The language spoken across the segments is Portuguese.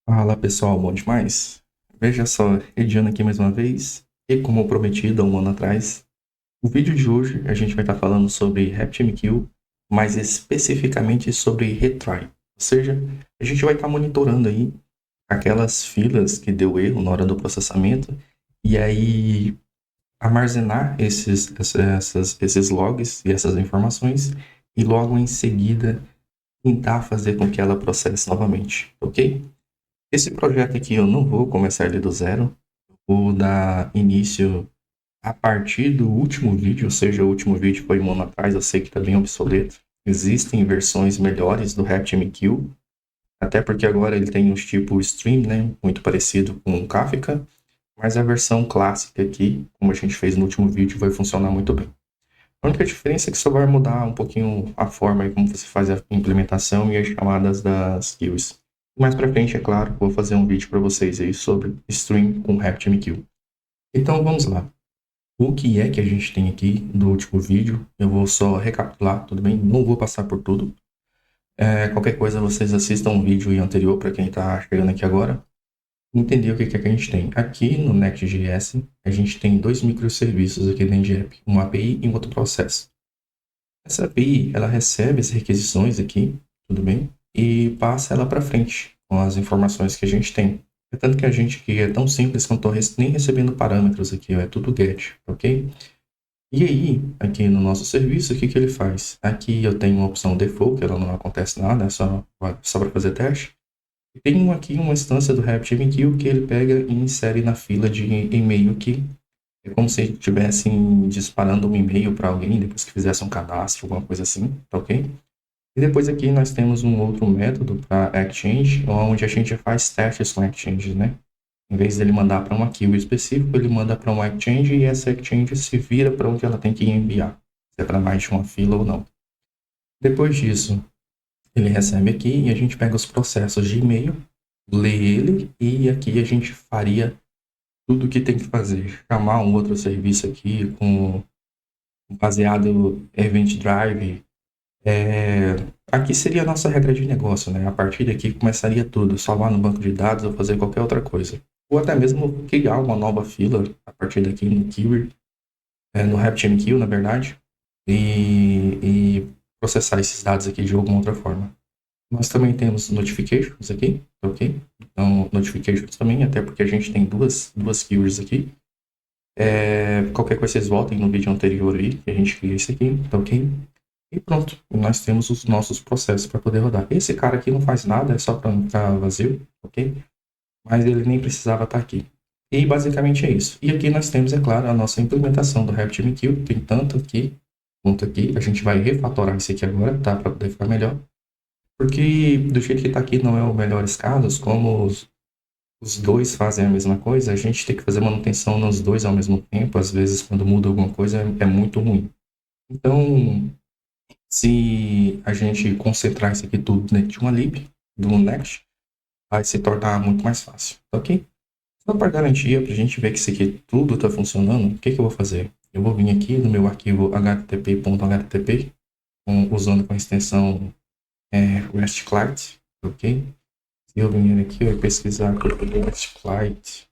Fala pessoal, bom demais? Veja só, Ediano aqui mais uma vez, e como prometido há um ano atrás, o vídeo de hoje a gente vai estar falando sobre RabbitMQ, mais especificamente sobre retry, ou seja, a gente vai estar monitorando aí aquelas filas que deu erro na hora do processamento e aí armazenar esses logs e essas informações e logo em seguida tentar fazer com que ela processe novamente, ok? Esse projeto aqui eu não vou começar ele do zero, vou dar início a partir do último vídeo, ou seja, o último vídeo foi um ano atrás, eu sei que está bem obsoleto. Existem versões melhores do RabbitMQ, até porque agora ele tem uns tipo Stream, né, muito parecido com o Kafka, mas a versão clássica aqui, como a gente fez no último vídeo, vai funcionar muito bem. A única diferença é que só vai mudar um pouquinho a forma como você faz a implementação e as chamadas das queues. Mais pra frente, é claro, vou fazer um vídeo para vocês aí sobre Stream com RabbitMQ. Então vamos lá. O que é que a gente tem aqui do último vídeo? Eu vou só recapitular, tudo bem? Não vou passar por tudo. Qualquer coisa vocês assistam um vídeo anterior para quem está chegando aqui agora. Entender o que é que a gente tem. Aqui no Next.js, a gente tem dois microserviços aqui dentro de app, uma API e um outro processo. Essa API, ela recebe as requisições aqui, tudo bem? E passa ela para frente com as informações que a gente tem. É tanto que a gente que é tão simples que eu não estou nem recebendo parâmetros aqui, ó, é tudo get, ok? E aí, aqui no nosso serviço, o que que ele faz? Aqui eu tenho uma opção default, que ela não acontece nada, é só para fazer teste. E tem aqui uma instância do RabbitMQ que ele pega e insere na fila de e-mail aqui. É como se estivessem disparando um e-mail para alguém depois que fizesse um cadastro, alguma coisa assim, tá ok? E depois aqui nós temos um outro método para Exchange, onde a gente faz testes com Exchange, né? Em vez dele mandar para uma queue específico, ele manda para uma Exchange e essa Exchange se vira para onde ela tem que enviar, se é para mais de uma fila ou não. Depois disso, ele recebe aqui e a gente pega os processos de e-mail, lê ele e aqui a gente faria tudo o que tem que fazer. Chamar um outro serviço aqui com baseado Event Drive. Aqui seria a nossa regra de negócio, né? A partir daqui começaria tudo, salvar no banco de dados ou fazer qualquer outra coisa. Ou até mesmo criar uma nova fila a partir daqui no Query, no RabbitMQ, na verdade, e processar esses dados aqui de alguma outra forma. Nós também temos notifications aqui, ok? Então, notifications também, até porque a gente tem duas queries aqui. Qualquer coisa vocês voltem no vídeo anterior aí, que a gente cria isso aqui, tá ok? E pronto, nós temos os nossos processos para poder rodar. Esse cara aqui não faz nada, é só para não ficar vazio, ok? Mas ele nem precisava estar aqui. E basicamente é isso. E aqui nós temos, é claro, a nossa implementação do RabbitMQ, tem tanto aqui quanto aqui. A gente vai refatorar isso aqui agora, tá? Para poder ficar melhor. Porque do jeito que está aqui não é o melhores casos, como os dois fazem a mesma coisa, a gente tem que fazer manutenção nos dois ao mesmo tempo. Às vezes, quando muda alguma coisa, é muito ruim. Então, se a gente concentrar isso aqui tudo dentro de uma lib, do Next, vai se tornar muito mais fácil, tá ok? Só para garantia, para a gente ver que isso aqui tudo está funcionando, o que que eu vou fazer? Eu vou vir aqui no meu arquivo http.http, usando com a extensão REST Client, ok? Se eu vir aqui e pesquisar REST Client,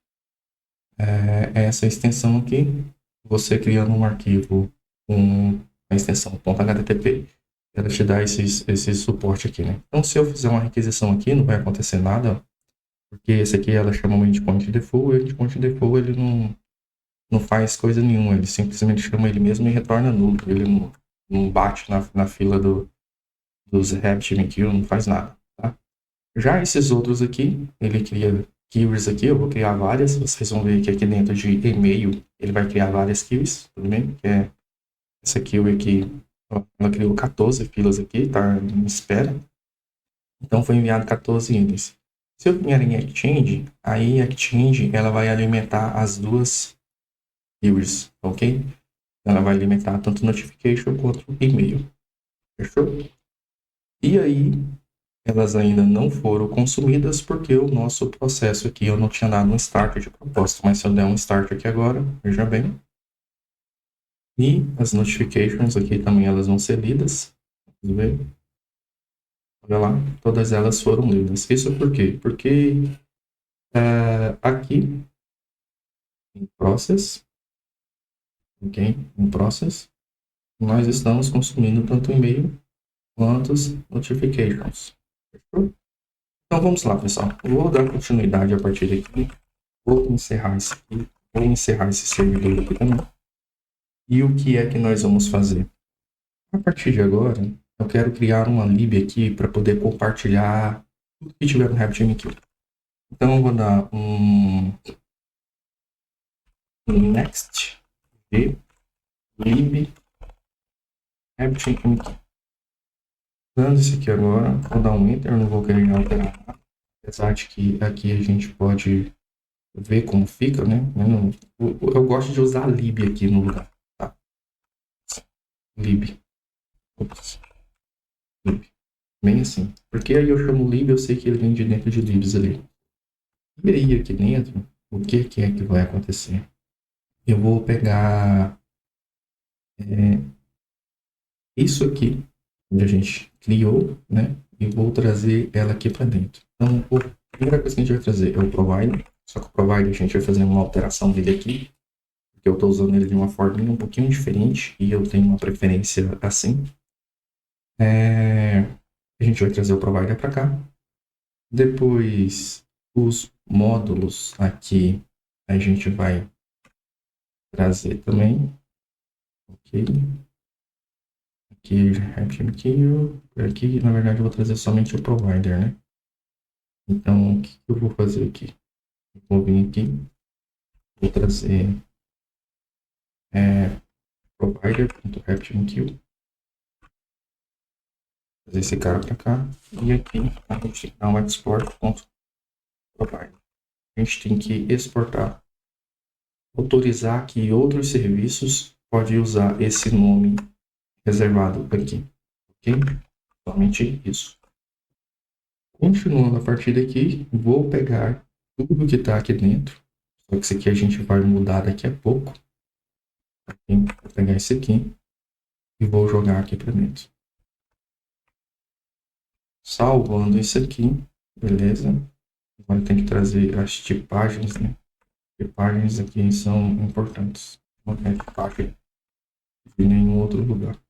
essa extensão aqui, você criando um arquivo com a extensão .http, ela te dá esse suporte aqui, né? Então, se eu fizer uma requisição aqui, não vai acontecer nada, porque esse aqui ela chama um endpoint default, e o endpoint default ele não faz coisa nenhuma, ele simplesmente chama ele mesmo e retorna nulo, ele não bate na fila dos RabbitMQ, não faz nada, tá? Já esses outros aqui, ele cria queries aqui, eu vou criar várias, vocês vão ver que aqui dentro de e-mail ele vai criar várias queries, tudo bem? Que é essa queue aqui, ela criou 14 filas aqui, tá em espera. Então foi enviado 14 itens. Se eu vier em Exchange, aí a Exchange ela vai alimentar as duas queries, ok? Ela vai alimentar tanto notification quanto e-mail. Fechou? E aí, elas ainda não foram consumidas porque o nosso processo aqui eu não tinha dado um start de propósito, mas se eu der um start aqui agora, veja bem. E as notifications aqui também elas vão ser lidas. Vamos ver. Olha lá, todas elas foram lidas. Isso por quê? Porque Aqui em Process, ok? Em Process, nós estamos consumindo tanto e-mail quanto as notifications. Fechou? Então vamos lá, pessoal. Eu vou dar continuidade a partir daqui. Vou encerrar isso aqui. Vou encerrar esse servidor aqui também. E o que é que nós vamos fazer? A partir de agora, eu quero criar uma lib aqui para poder compartilhar tudo que tiver no RabbitMQ. Então eu vou dar um next v lib RabbitMQ. Dando isso aqui agora, vou dar um enter, não vou querer alterar nada. Apesar de que aqui a gente pode ver como fica, né? Eu gosto de usar lib aqui no lugar, tá? Lib. Ops. Lib. Bem assim. Porque aí eu chamo lib, eu sei que ele vem de dentro de libs ali. E aí aqui dentro, o que é que vai acontecer? Eu vou pegar isso aqui, onde a gente criou, né? E vou trazer ela aqui para dentro. Então, a primeira coisa que a gente vai trazer é o provider. Só que o provider a gente vai fazer uma alteração dele aqui, porque eu estou usando ele de uma forma um pouquinho diferente e eu tenho uma preferência assim. A gente vai trazer o provider para cá. Depois, os módulos aqui a gente vai trazer também. Ok. Aqui, RabbitMQ. Aqui, na verdade, eu vou trazer somente o provider, né? Então, o que eu vou fazer aqui? Eu vou vir aqui, vou trazer provider.RabbitMQ, trazer esse cara para cá, e aqui a gente tem que dar um export.provider. A gente tem que exportar, autorizar que outros serviços podem usar esse nome reservado aqui, ok? Somente isso. Continuando a partir daqui, vou pegar tudo que está aqui dentro, só que isso aqui a gente vai mudar daqui a pouco. Vou pegar esse aqui e vou jogar aqui para dentro. Salvando isso aqui, beleza? Agora tem que trazer as tipagens, né? Tipagens aqui são importantes. Não tem tipagem de nenhum outro lugar.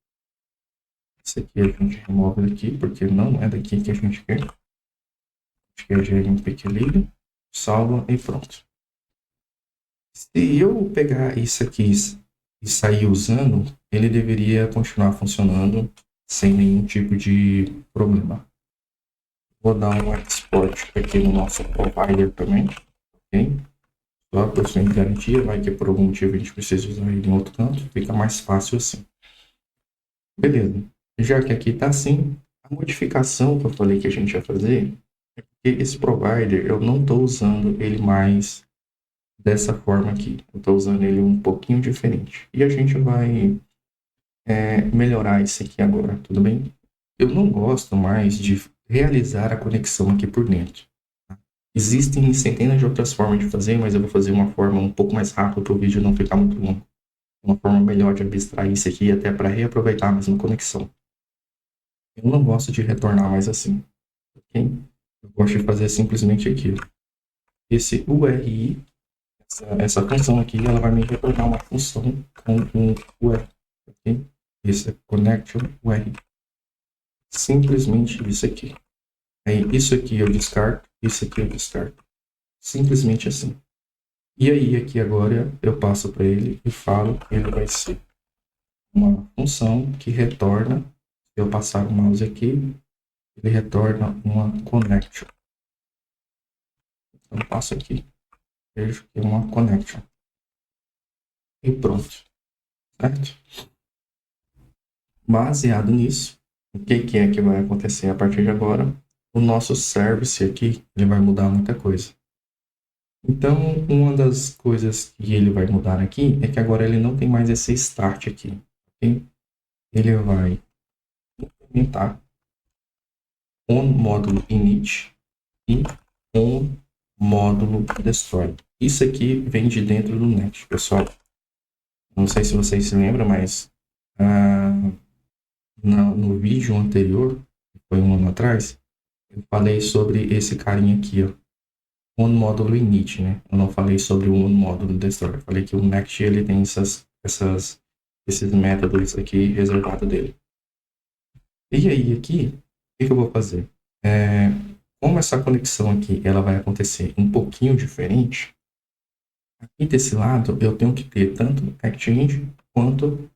Esse aqui a gente remove daqui, porque não é daqui que a gente quer. A gente quer GMP livre, salva e pronto. Se eu pegar isso aqui e sair usando, ele deveria continuar funcionando sem nenhum tipo de problema. Vou dar um export aqui no nosso provider também, ok? Só para sua garantia, vai que por algum motivo a gente precisa usar ele em outro canto, fica mais fácil assim. Beleza. Já que aqui está assim, a modificação que eu falei que a gente ia fazer é porque esse provider eu não estou usando ele mais dessa forma aqui. Eu estou usando ele um pouquinho diferente. E a gente vai melhorar isso aqui agora, tudo bem? Eu não gosto mais de realizar a conexão aqui por dentro. Tá? Existem centenas de outras formas de fazer, mas eu vou fazer uma forma um pouco mais rápida para o vídeo não ficar muito longo. Uma forma melhor de abstrair isso aqui até para reaproveitar a mesma conexão. Eu não gosto de retornar mais assim, ok? Eu gosto de fazer simplesmente aqui. Esse URI, essa função aqui, ela vai me retornar uma função com um URI, ok? Esse é connection URI. Simplesmente isso aqui. Aí, isso aqui eu descarto, isso aqui eu descarto. Simplesmente assim. E aí, aqui agora, eu passo para ele e falo que ele vai ser uma função que retorna, se eu passar o mouse aqui, ele retorna uma connection. Então, eu passo aqui, vejo que é uma connection. E pronto. Certo? Baseado nisso, o que é que vai acontecer a partir de agora? O nosso service aqui, ele vai mudar muita coisa. Então, uma das coisas que ele vai mudar aqui é que agora ele não tem mais esse start aqui, ok? Ele vai implementar on módulo init e on módulo destroy. Isso aqui vem de dentro do Next, pessoal. Não sei se vocês se lembram, mas no vídeo anterior, que foi um ano atrás, eu falei sobre esse carinha aqui, ó. OneModulo init, né? Eu não falei sobre o OneModulo destroy. Eu falei que o Next ele tem esses métodos aqui reservados dele. E aí aqui, o que eu vou fazer? Como essa conexão aqui ela vai acontecer um pouquinho diferente, aqui desse lado eu tenho que ter tanto Exchange quanto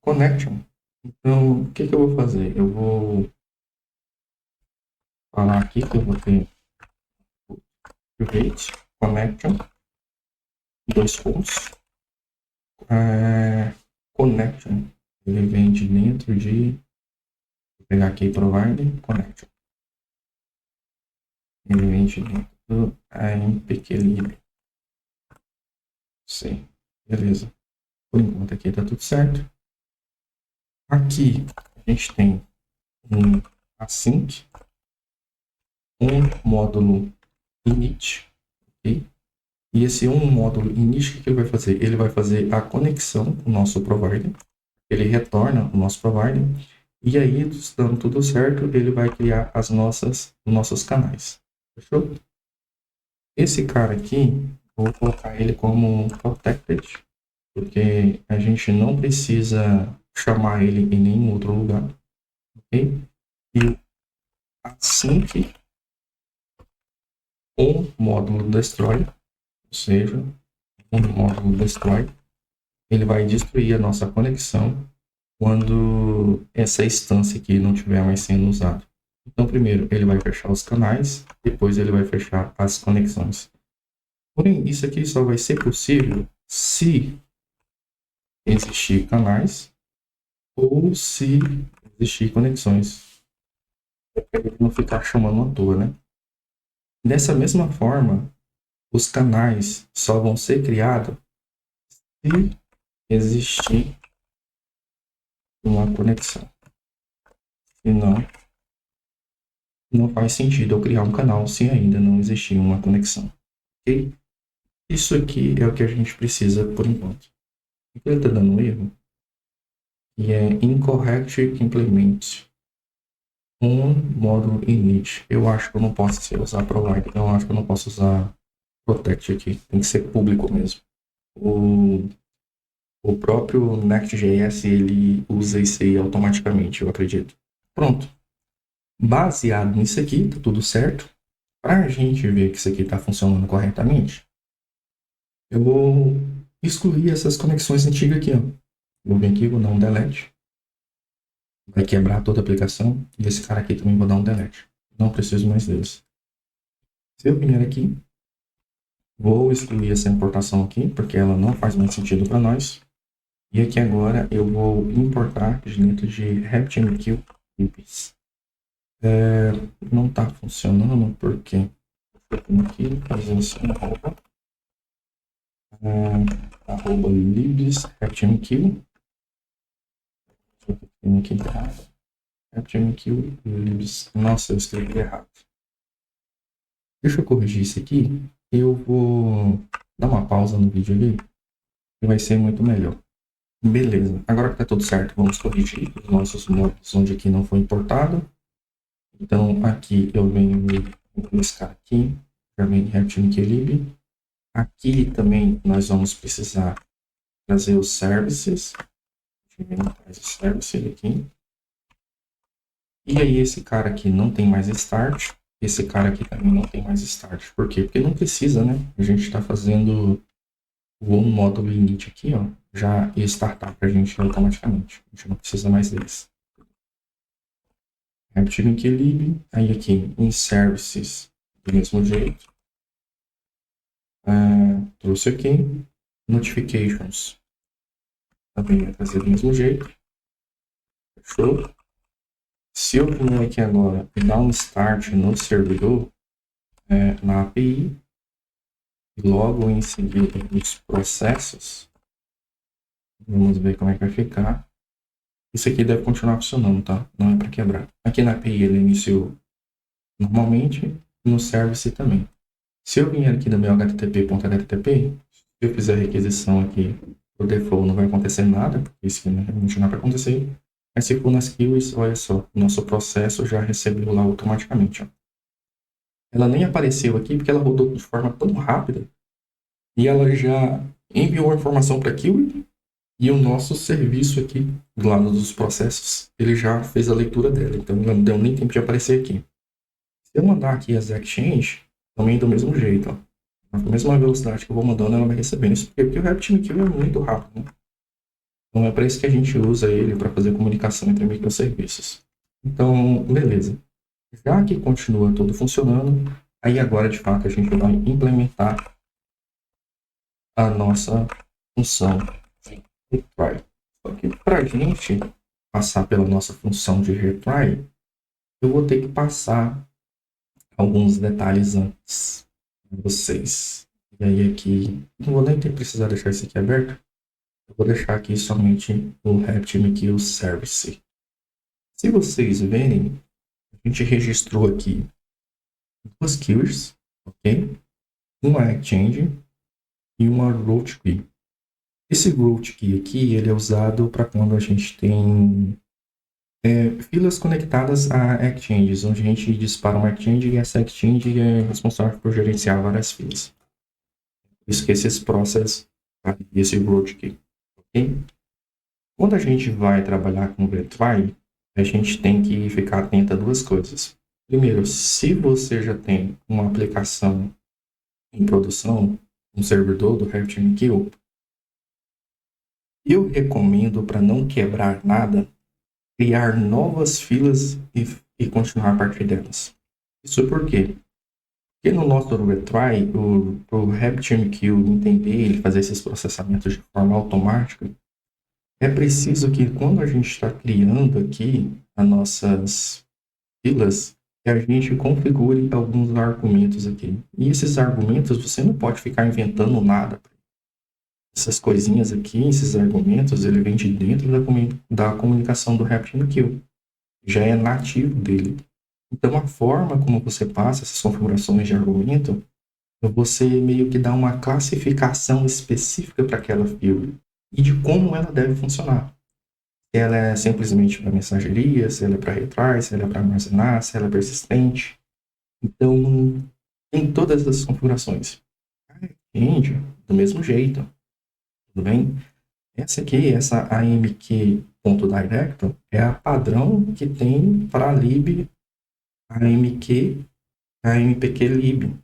Connection. Então, o que eu vou fazer? Eu vou falar aqui que eu vou ter Create Connection, dois pontos. Connection, ele vem de dentro de, vou pegar aqui Provider Connection. Ele vem de dentro do AMPQLib. Sim, beleza. Por enquanto aqui tá tudo certo. Aqui a gente tem um async, um módulo init, ok? E esse um módulo init, o que ele vai fazer? Ele vai fazer a conexão com o nosso provider, ele retorna o nosso provider, e aí, dando tudo certo, ele vai criar os nossos canais. Fechou? Esse cara aqui, vou colocar ele como protected, porque a gente não precisa chamar ele em nenhum outro lugar, ok? E assim que o módulo destroy, ou seja, o módulo destroy, ele vai destruir a nossa conexão quando essa instância aqui não estiver mais sendo usada. Então, primeiro ele vai fechar os canais, depois ele vai fechar as conexões. Porém, isso aqui só vai ser possível se existir canais ou se existir conexões. Para ele não ficar chamando à toa, né? Dessa mesma forma, os canais só vão ser criados se existir uma conexão. Senão, não faz sentido eu criar um canal se ainda não existir uma conexão. Ok? Isso aqui é o que a gente precisa por enquanto. Ele está dando um erro, e é incorrect implement um módulo init. Eu acho que eu não posso usar provider, eu acho que eu não posso usar protect aqui. Tem que ser público mesmo. O próprio Next.js ele usa isso aí automaticamente, eu acredito. Pronto. Baseado nisso aqui, tá tudo certo. Para a gente ver que isso aqui está funcionando corretamente, eu vou excluir essas conexões antigas aqui, ó. Vou vir aqui, vou dar um delete. Vai quebrar toda a aplicação. E esse cara aqui também vou dar um delete. Não preciso mais deles. Se eu vier aqui, vou excluir essa importação aqui, porque ela não faz mais sentido para nós. E aqui agora eu vou importar de dentro de RabbitMQ libs. Não está funcionando porque eu tenho aqui fazer assim, arroba libs RabbitMQ. Tem aqui RabbitMQ libs. Nossa, eu escrevi errado. Deixa eu corrigir isso aqui. Eu vou dar uma pausa no vídeo ali e vai ser muito melhor. Beleza, agora que tá tudo certo, vamos corrigir os nossos módulos onde aqui não foi importado. Então, aqui eu venho nesse cara aqui, já vem RabbitMQ. Aqui também nós vamos precisar trazer os services. Traz o service aqui. E aí esse cara aqui não tem mais start. Esse cara aqui também não tem mais start. Por quê? Porque não precisa, né? A gente está fazendo o módulo init aqui, ó, já ia startar para a gente automaticamente. A gente não precisa mais deles. RabbitMQ, aí aqui em services, do mesmo jeito. Trouxe aqui. Notifications. Também vai fazer do mesmo jeito. Fechou? Se eu vir aqui agora e dar um start no servidor, na API, e logo em seguida nos processos, vamos ver como é que vai ficar. Isso aqui deve continuar funcionando, tá? Não é para quebrar. Aqui na API ele iniciou normalmente, no service também. Se eu vier aqui no meu http.http, se eu fizer a requisição aqui por default, não vai acontecer nada, porque isso aqui realmente não é para acontecer. Mas se for nas queues, olha só, nosso processo já recebeu lá automaticamente, ó. ela nem apareceu aqui porque ela rodou de forma tão rápida e ela já enviou a informação para aquilo e o nosso serviço aqui, do lado dos processos, ele já fez a leitura dela. Então, não deu nem tempo de aparecer aqui. Se eu mandar aqui as Exchange, também do mesmo jeito, ó. Na mesma velocidade que eu vou mandando, ela vai recebendo. Isso porque o RabbitMQ é muito rápido, né? Então, é para isso que a gente usa ele, para fazer comunicação entre microserviços. Então, beleza. Já que continua tudo funcionando, aí agora, de fato, a gente vai implementar a nossa função de retry. Só que para a gente passar pela nossa função de retry, eu vou ter que passar alguns detalhes antes para vocês. E aí aqui, não vou nem ter precisar deixar isso aqui aberto, eu vou deixar aqui somente o RabbitMQ Service. Se vocês verem, a gente registrou aqui duas queues, ok? Uma Exchange e uma Route Key. Esse Route Key aqui, ele é usado para quando a gente tem filas conectadas a exchanges, onde a gente dispara uma exchange e essa exchange é responsável por gerenciar várias filas. Por isso que esses processos, tá? Esse route key, ok? Quando a gente vai trabalhar com retry, a gente tem que ficar atento a duas coisas. Primeiro, se você já tem uma aplicação em produção, um servidor do RabbitMQ, eu recomendo, para não quebrar nada, criar novas filas e continuar a partir delas. Isso por quê? Porque no nosso retry, o RabbitMQ entender e fazer esses processamentos de forma automática, é preciso que quando a gente está criando aqui as nossas filas, que a gente configure alguns argumentos aqui. E esses argumentos, você não pode ficar inventando nada. Essas coisinhas aqui, esses argumentos, ele vem de dentro da comunicação do RabbitMQ. Já é nativo dele. Então, a forma como você passa essas configurações de argumento, você meio que dá uma classificação específica para aquela fila e de como ela deve funcionar. Se ela é simplesmente para mensageria, se ela é para retry, se ela é para armazenar, se ela é persistente. Então, tem todas as configurações. Entende? Do mesmo jeito. Tudo bem? Essa AMQ.director é a padrão que tem para a lib AMQ, AMPQ-lib,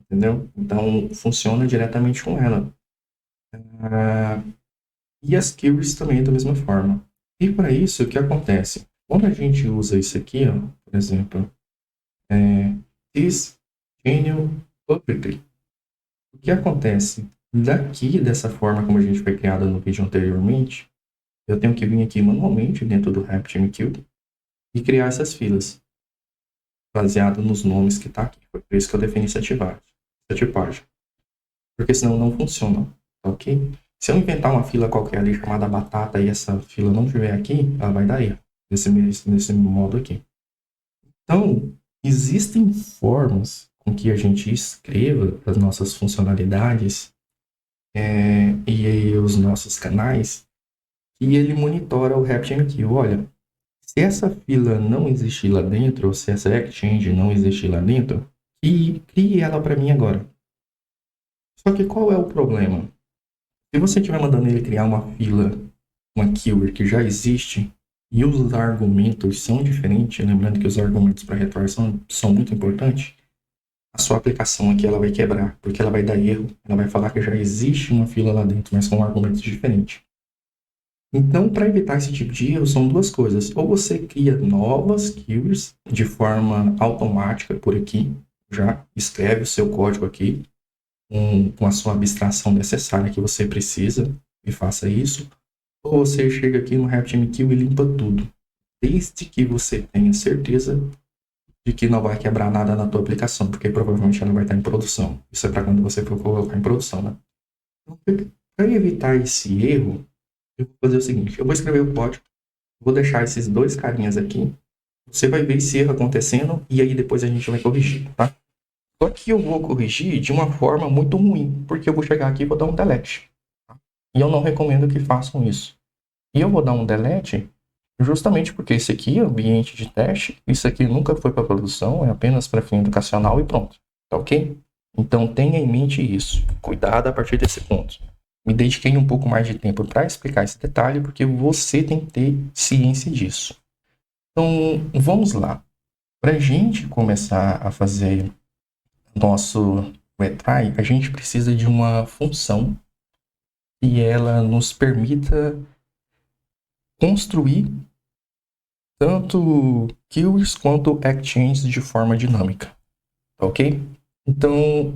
entendeu? Então, funciona diretamente com ela. E as queries também da mesma forma. E para isso, o que acontece? Quando a gente usa isso aqui, ó, por exemplo, this channel publicly, o que acontece? Daqui, dessa forma como a gente foi criada no vídeo anteriormente, eu tenho que vir aqui manualmente dentro do RabbitMQ e criar essas filas, baseado nos nomes que está aqui. Foi por isso que eu defini essa tipagem. Porque senão não funciona, tá ok? Se eu inventar uma fila qualquer ali chamada batata e essa fila não estiver aqui, ela vai dar erro, nesse modo aqui. Então, existem formas com que a gente escreva as nossas funcionalidades e os nossos canais, e ele monitora o RabbitMQ. Olha, se essa fila não existir lá dentro, ou se essa exchange não existir lá dentro, crie ela para mim agora. Só que qual é o problema? Se você estiver mandando ele criar uma fila, uma keyword que já existe, e os argumentos são diferentes, lembrando que os argumentos para retry são muito importantes, a sua aplicação aqui ela vai quebrar, porque ela vai dar erro, ela vai falar que já existe uma fila lá dentro, mas com argumentos diferentes. Então, para evitar esse tipo de erro, são duas coisas. Ou você cria novas keywords de forma automática por aqui, já escreve o seu código aqui, com a sua abstração necessária que você precisa, e faça isso. Ou você chega aqui no RabbitMQ e limpa tudo, desde que você tenha certeza de que não vai quebrar nada na tua aplicação, porque provavelmente ela vai estar em produção. Isso é para quando você for colocar em produção, né? Então, para evitar esse erro, eu vou fazer o seguinte, eu vou escrever o código, vou deixar esses dois carinhas aqui, você vai ver esse erro acontecendo e aí depois a gente vai corrigir, tá? Só que eu vou corrigir de uma forma muito ruim, porque eu vou chegar aqui e vou dar um delete. Tá? E eu não recomendo que façam isso. E eu vou dar um delete Justamente porque esse aqui é ambiente de teste, isso aqui nunca foi para produção, é apenas para fim educacional e pronto, tá ok? Então tenha em mente isso, cuidado a partir desse ponto. Me dediquei um pouco mais de tempo para explicar esse detalhe, porque você tem que ter ciência disso. Então vamos lá. Para a gente começar a fazer nosso retry, a gente precisa de uma função que ela nos permita construir tanto queues quanto actions de forma dinâmica, tá ok? Então,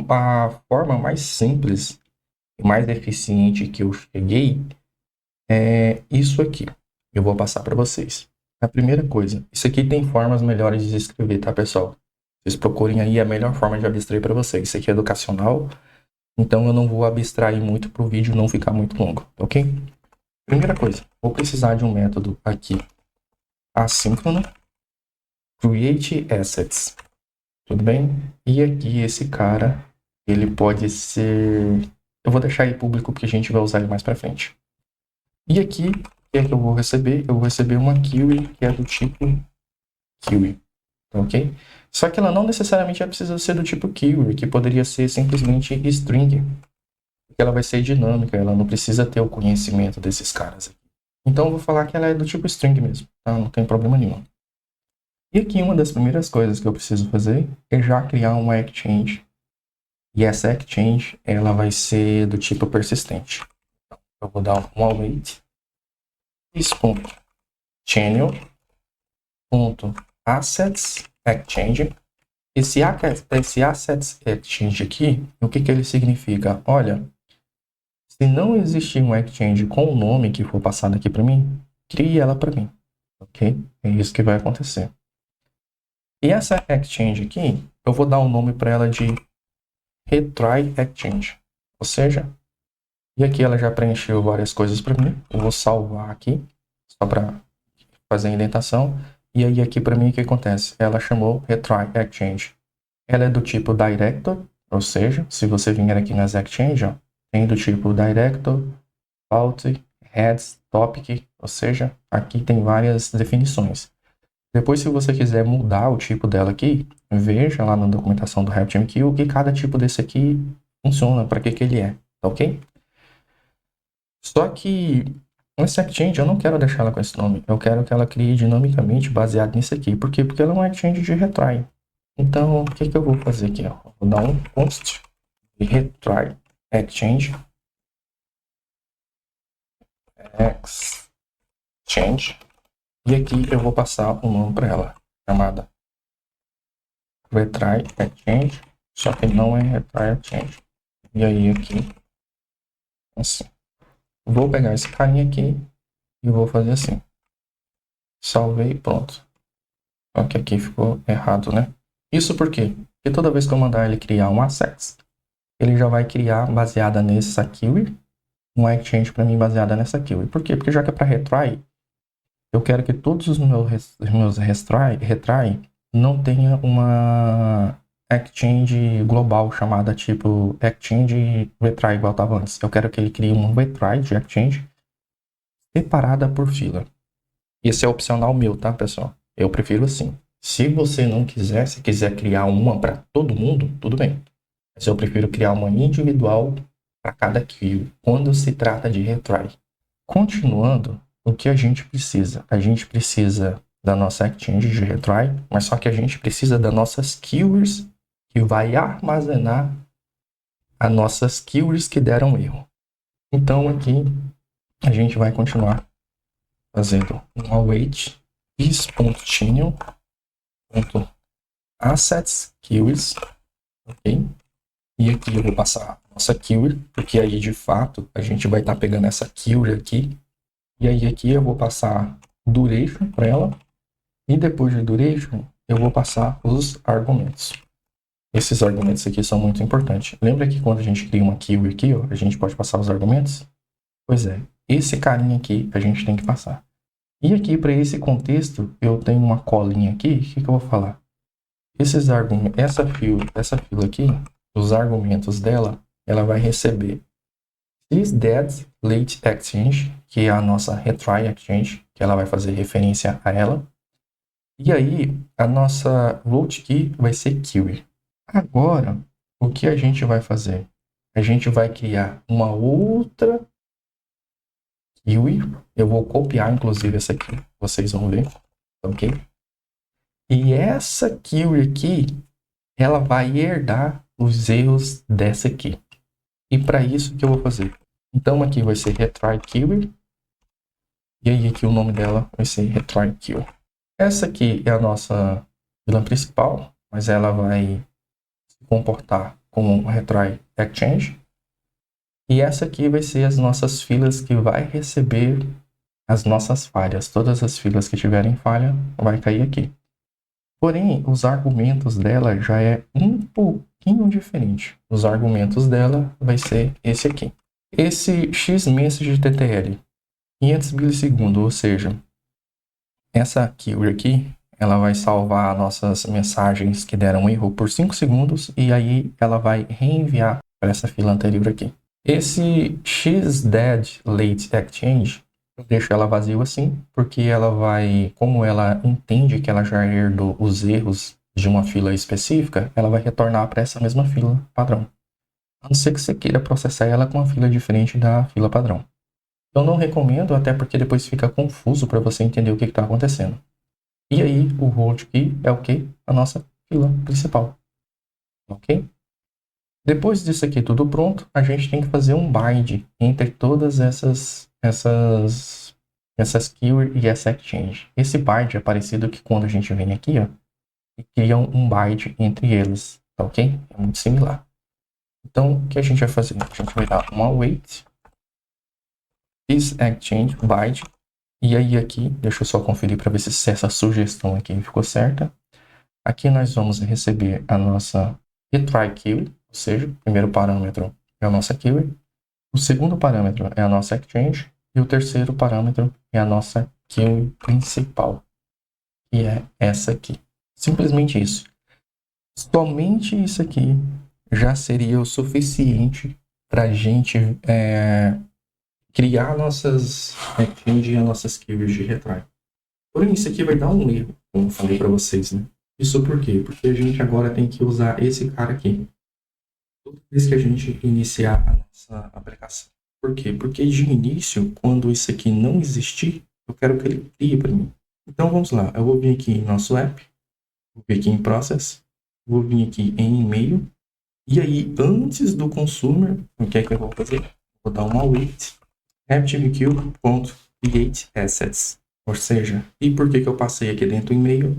a forma mais simples e mais eficiente que eu cheguei é isso aqui. Eu vou passar para vocês. A primeira coisa, isso aqui tem formas melhores de escrever, tá, pessoal? Vocês procurem aí a melhor forma de abstrair para vocês. Isso aqui é educacional, então eu não vou abstrair muito para o vídeo não ficar muito longo, ok? Primeira coisa, vou precisar de um método aqui assíncrono, create assets, tudo bem? E aqui esse cara, ele pode ser... Eu vou deixar ele público porque a gente vai usar ele mais para frente. E aqui, o que é que eu vou receber? Eu vou receber uma query que é do tipo query, ok? Só que ela não necessariamente precisa ser do tipo query, que poderia ser simplesmente string, porque ela vai ser dinâmica, ela não precisa ter o conhecimento desses caras aqui. Então eu vou falar que ela é do tipo string mesmo, tá? Não tem problema nenhum. E aqui uma das primeiras coisas que eu preciso fazer é já criar uma exchange. E essa exchange, ela vai ser do tipo persistente. Eu vou dar um await this.channel.assets exchange. Esse assets exchange aqui, o que ele significa? Olha, se não existir um exchange com o nome que for passado aqui para mim, crie ela para mim, ok? É isso que vai acontecer. E essa exchange aqui, eu vou dar um nome para ela de retry exchange, ou seja, e aqui ela já preencheu várias coisas para mim. Eu vou salvar aqui, só para fazer a indentação. E aí aqui para mim o que acontece? Ela chamou retry exchange. Ela é do tipo director, ou seja, se você vier aqui nas exchange, ó, tem do tipo director, alt, heads, topic, ou seja, aqui tem várias definições. Depois, se você quiser mudar o tipo dela aqui, veja lá na documentação do RabbitMQ que cada tipo desse aqui funciona, para que ele é, tá ok? Só que essa exchange eu não quero deixar ela com esse nome, eu quero que ela crie dinamicamente baseado nisso aqui. Por quê? Porque ela é uma exchange de retry. Então, o que eu vou fazer aqui? Ó? Vou dar um const de retry exchange e aqui eu vou passar um nome para ela, chamada retry exchange, só que não é retry exchange. E aí aqui, assim, vou pegar esse carinha aqui e vou fazer assim. Salvei, pronto. Só que aqui ficou errado, né? Isso por quê? Porque toda vez que eu mandar ele criar um assets, ele já vai criar baseada nessa query, um exchange para mim baseada nessa query. Por quê? Porque já que é para retry, eu quero que todos os meus retry não tenha uma exchange global chamada tipo exchange retry igual estava antes. Eu quero que ele crie um retry de exchange separada por fila. Esse é opcional meu, tá, pessoal? Eu prefiro assim. Se você não quiser, se quiser criar uma para todo mundo, tudo bem. Mas eu prefiro criar uma individual para cada queue, quando se trata de retry. Continuando, o que a gente precisa? A gente precisa da nossa exchange de retry, mas só que a gente precisa das nossas queues que vai armazenar as nossas queues que deram erro. Então aqui a gente vai continuar fazendo um await is.channel.assets queues, ok? E aqui eu vou passar a nossa queue, porque aí de fato a gente vai estar pegando essa queue aqui. E aí aqui eu vou passar duration para ela. E depois de duration, eu vou passar os argumentos. Esses argumentos aqui são muito importantes. Lembra que quando a gente cria uma queue aqui, ó, a gente pode passar os argumentos? Pois é, esse carinha aqui a gente tem que passar. E aqui, para esse contexto, eu tenho uma colinha aqui. O que eu vou falar? Esses argumentos, essa fila aqui, os argumentos dela, ela vai receber xDead Late Exchange, que é a nossa Retry Exchange, que ela vai fazer referência a ela. E aí, a nossa root key vai ser Kiwi. Agora, o que a gente vai fazer? A gente vai criar uma outra Kiwi. Eu vou copiar, inclusive, essa aqui. Vocês vão ver, ok? E essa Kiwi aqui, ela vai herdar os erros dessa aqui. E para isso que eu vou fazer? Então aqui vai ser retry Kiwi. E aí aqui o nome dela vai ser retry Kiwi. Essa aqui é a nossa vilã principal, mas ela vai se comportar como um retry exchange. E essa aqui vai ser as nossas filas que vai receber as nossas falhas. Todas as filas que tiverem falha vai cair aqui. Porém, os argumentos dela já é um pouquinho diferente. Os argumentos dela vai ser esse aqui. Esse xMessage TTL, 500 milissegundos, ou seja, essa keyword aqui, ela vai salvar nossas mensagens que deram erro por 5 segundos e aí ela vai reenviar para essa fila anterior aqui. Esse xDead Late Exchange, eu deixo ela vazio assim, porque ela vai, como ela entende que ela já herdou os erros de uma fila específica, ela vai retornar para essa mesma fila padrão. A não ser que você queira processar ela com uma fila diferente da fila padrão. Eu não recomendo, até porque depois fica confuso para você entender o que está acontecendo. E aí, o root key é o que? A nossa fila principal. Ok? Depois disso aqui tudo pronto, a gente tem que fazer um bind entre todas essas keyword e essa exchange. Esse bind é parecido que quando a gente vem aqui, ó, e cria um bind entre eles, tá ok? É muito similar. Então, o que a gente vai fazer? A gente vai dar uma await this exchange bind, e aí aqui, deixa eu só conferir para ver se essa sugestão aqui ficou certa. Aqui nós vamos receber a nossa retry keyword, ou seja, o primeiro parâmetro é a nossa keyword, o segundo parâmetro é a nossa exchange e o terceiro parâmetro é a nossa keyword principal, que é essa aqui. Simplesmente isso. Somente isso aqui já seria o suficiente para a gente criar nossas exchange e as nossas keywords de retry. Porém, isso aqui vai dar um erro, como eu falei para vocês, né? Isso por quê? Porque a gente agora tem que usar esse cara aqui. Toda vez que a gente iniciar a nossa aplicação. Por quê? Porque de início, quando isso aqui não existir, eu quero que ele crie para mim. Então vamos lá, eu vou vir aqui em nosso app, vou vir aqui em process, vou vir aqui em e-mail, e aí antes do consumer, o que é que eu vou fazer? Vou dar uma await RabbitMQ.createAssets. Ou seja, e por que eu passei aqui dentro do e-mail?